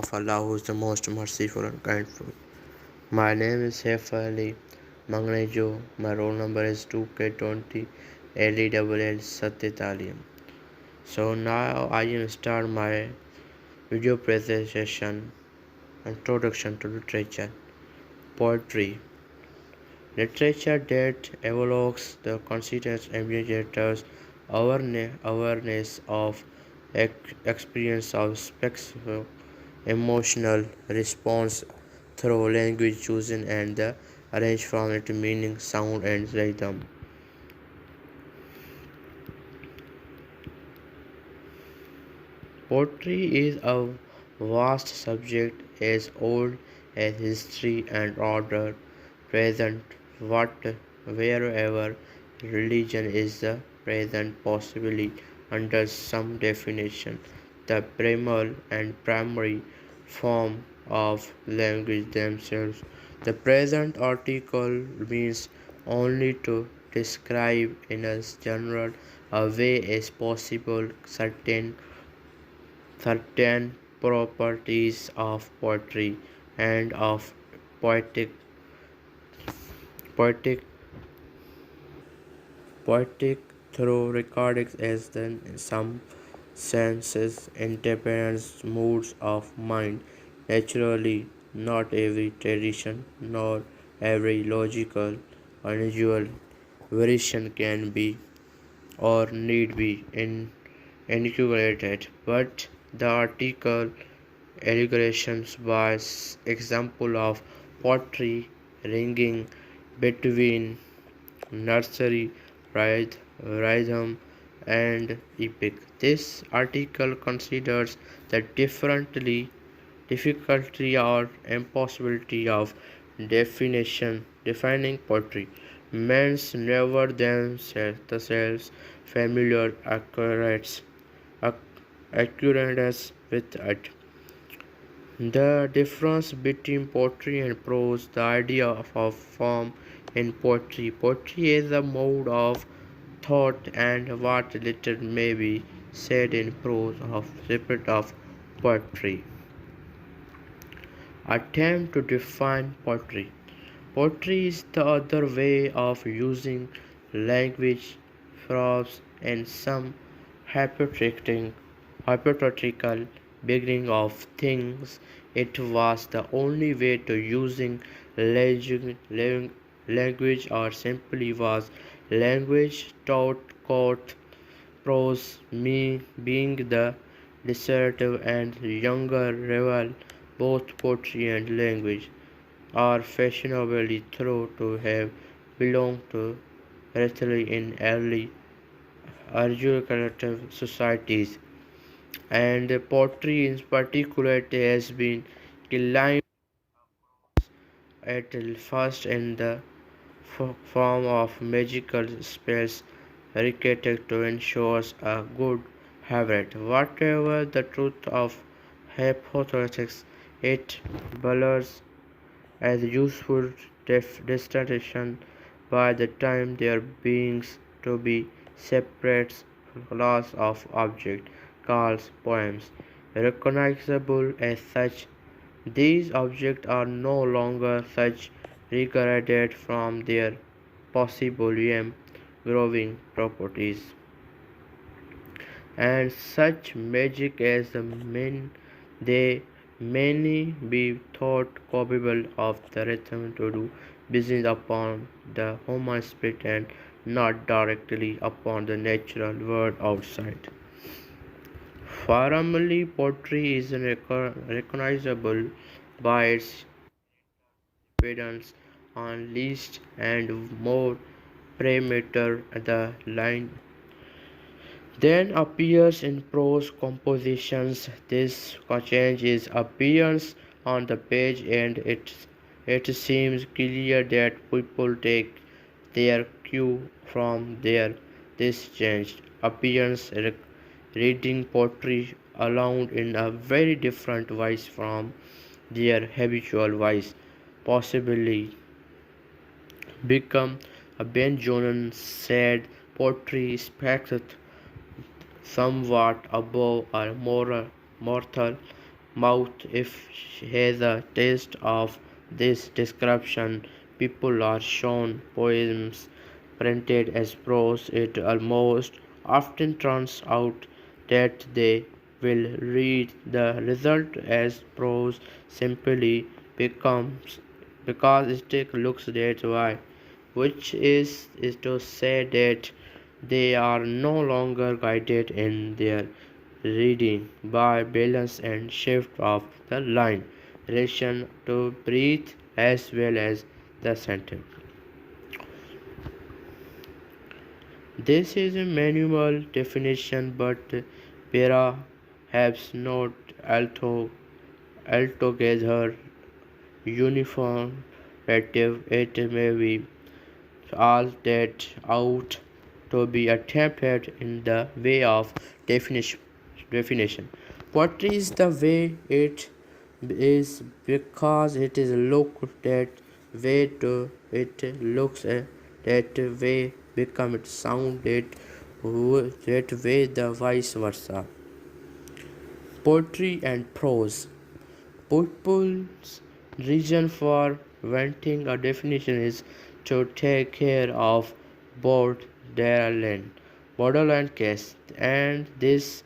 of Allah, who is the most merciful and kindful. My name is Saif Ali Mangnejo. My roll number is 2K20 lell Satyatalim. So now I am start my video presentation, introduction to literature. Poetry. Literature that evokes the conscious imaginators awareness of experience of specific emotional response through language chosen and the arranged from it meaning, sound and rhythm. Poetry is a vast subject as old as history and order, present what wherever religion is the present possibly under some definition, the primal and primary form of language themselves. The present article means only to describe in as general a way as possible certain properties of poetry and of poetic poetic poetic through recordings as then in some senses independent moods of mind. Naturally, not every tradition nor every logical unusual variation can be or need be incorporated, but the article illustrations by example of pottery ringing between nursery rhythm and epic. This article considers the difficulty or impossibility of defining poetry. Men's never themselves familiar acquaintance with it. The difference between poetry and prose, the idea of a form in poetry. Poetry is a mode of thought and what little may be said in prose of spirit of poetry. Attempt to define poetry. Poetry is the other way of using language, prose, and some hypothetical beginning of things. It was the only way to using language or simply was language taught court prose me being the dissertive and younger rival both poetry and language are fashionably thought to have belonged to rhetoric in early argumentative societies, and poetry in particular has been climbed at first in the form of magical spells recreated to ensure a good habit. Whatever the truth of hypothesis, it blurs as useful distinction by the time their beings to be separate class of object called poems. Recognizable as such, these objects are no longer such regarded from their possible growing properties and such magic as the they many be thought capable of the rhythm to do business upon the human spirit and not directly upon the natural world outside. Formally, poetry is recognizable by its dependence on least and more perimeter the line then appears in prose compositions. This change is appears on the page and it seems clear that people take their cue from this changed appearance reading poetry aloud in a very different voice from their habitual voice, possibly become a Ben Jonah said poetry expected somewhat above a mortal mouth if has a taste of this description. People are shown poems printed as prose. It almost often turns out that they will read the result as prose simply becomes because it looks that way, which is to say that they are no longer guided in their reading by balance and shift of the line, relation to breathe as well as the sentence. This is a manual definition, but perhaps not altogether uniformative. It may be all that ought to be attempted in the way of definition. definition. Poetry is the way it is because it is looked that way to it looks that way become it sound that way the vice versa. Poetry and prose. People's reason for wanting a definition is to take care of both their land, borderland case, and this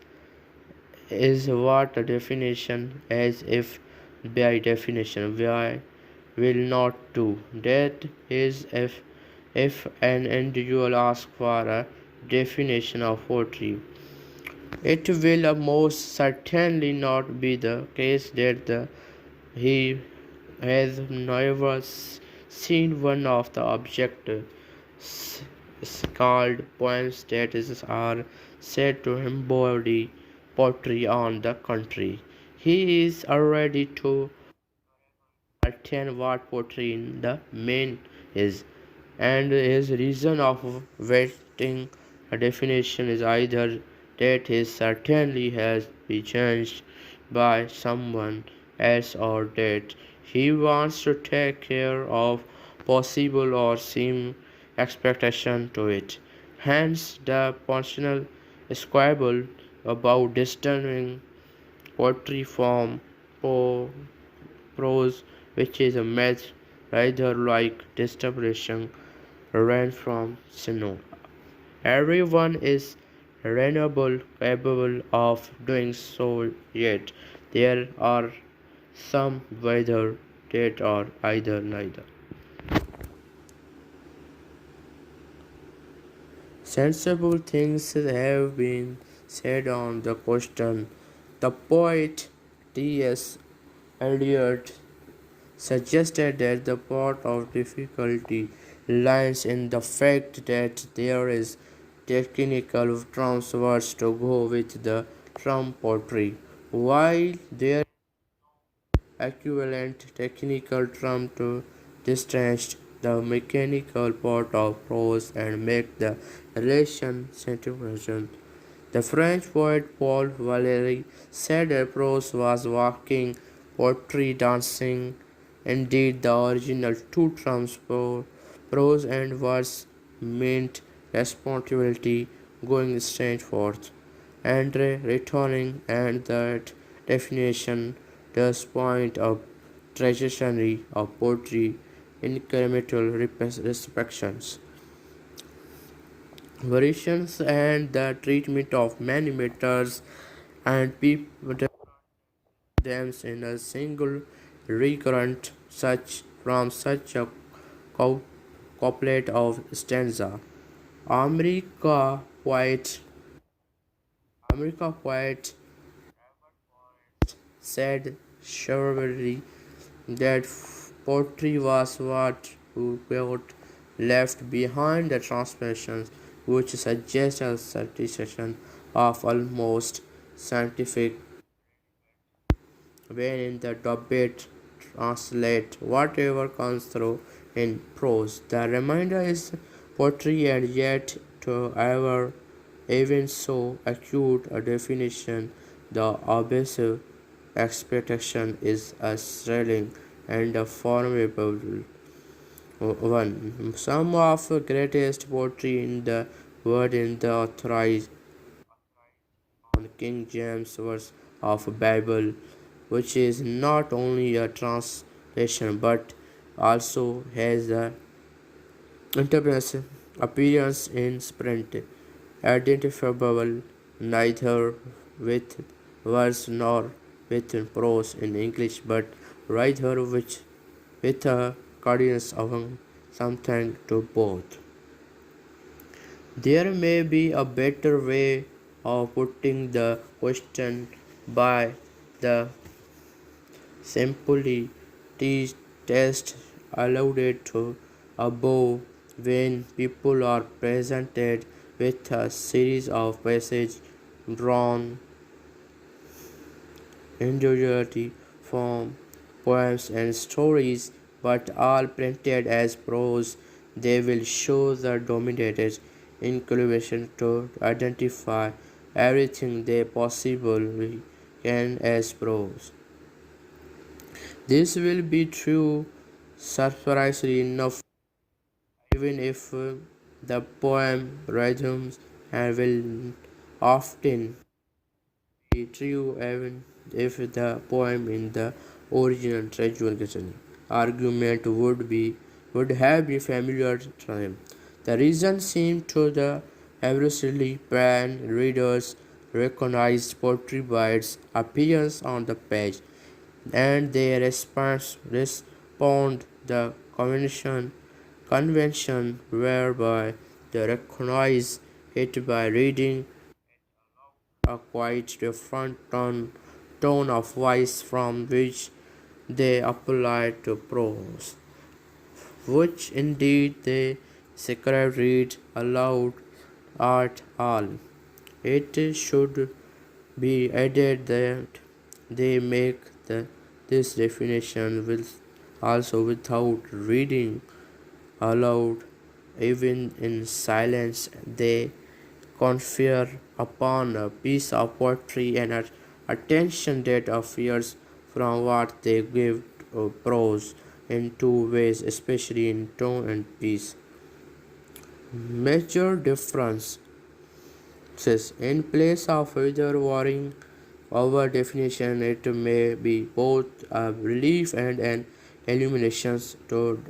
is what a definition as if by definition why will not do. That is if an individual asks for a definition of poetry, it will most certainly not be the case that he has never seen one of the object called poems that are said to embody poetry. On the contrary, he is already too certain what poetry in the main is, and his reason of waiting a definition is either that he certainly has been changed by someone else or that he wants to take care of possible or seem expectation to it. Hence the personal squabble about discerning poetry from prose, which is a myth rather like distribution ran from snow. Everyone is renewable capable of doing so, yet there are some whether that or either neither. Sensible things have been said on the question. The poet T.S. Eliot suggested that the part of difficulty lies in the fact that there is technical terms words to go with the term poetry, while there is equivalent technical term to distinguish the mechanical part of prose and make the relation sentimental. The French poet Paul Valéry said that prose was walking, poetry dancing. Indeed, the original two terms prose and verse meant responsibility going straight forth, and returning, and that definition does point a trajectory of poetry incremental respections. Variations and the treatment of many matters and people them in a single recurrent such from such a couplet of stanza. America quite America quite said chivalry that poetry was what poet left behind the transmissions, which suggests a satisfaction of almost scientific when in the debate translate whatever comes through in prose. The remainder is poetry, and yet to ever even so acute a definition, the abusive expectation is a thrilling and a formidable one. Some of the greatest poetry in the world in the authorized on King James verse of Bible which is not only a translation but also has a interpretation appearance in print, identifiable neither with verse nor with prose in English, but rather with a coordinates of something to both. There may be a better way of putting the question by the simply test alluded to above when people are presented with a series of passages drawn individually from poems and stories, but all printed as prose, they will show the dominated inclination to identify everything they possibly can as prose. This will be true, surprisingly enough, even if the poem rhythms and will often be true even if the poem in the original traditional argument would have been familiar to him. The reason seemed to the obviously pan readers recognized poetry by its appearance on the page, and they respond the convention whereby they recognize it by reading a quite different tone of voice from which they apply to prose, which indeed they sacred read aloud at all. It should be added that they make this definition with also without reading aloud, even in silence. They confer upon a piece of poetry an attention that appears from what they give prose in two ways, especially in tone and piece. Major differences in place of either warring over definition, it may be both a relief and an illumination to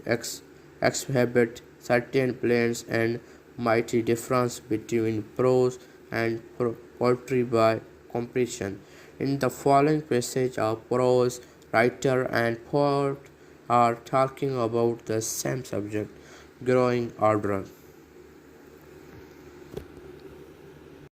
exhibit certain plains and mighty difference between prose and poetry by comparison. In the following passage, a prose writer and poet are talking about the same subject, growing order.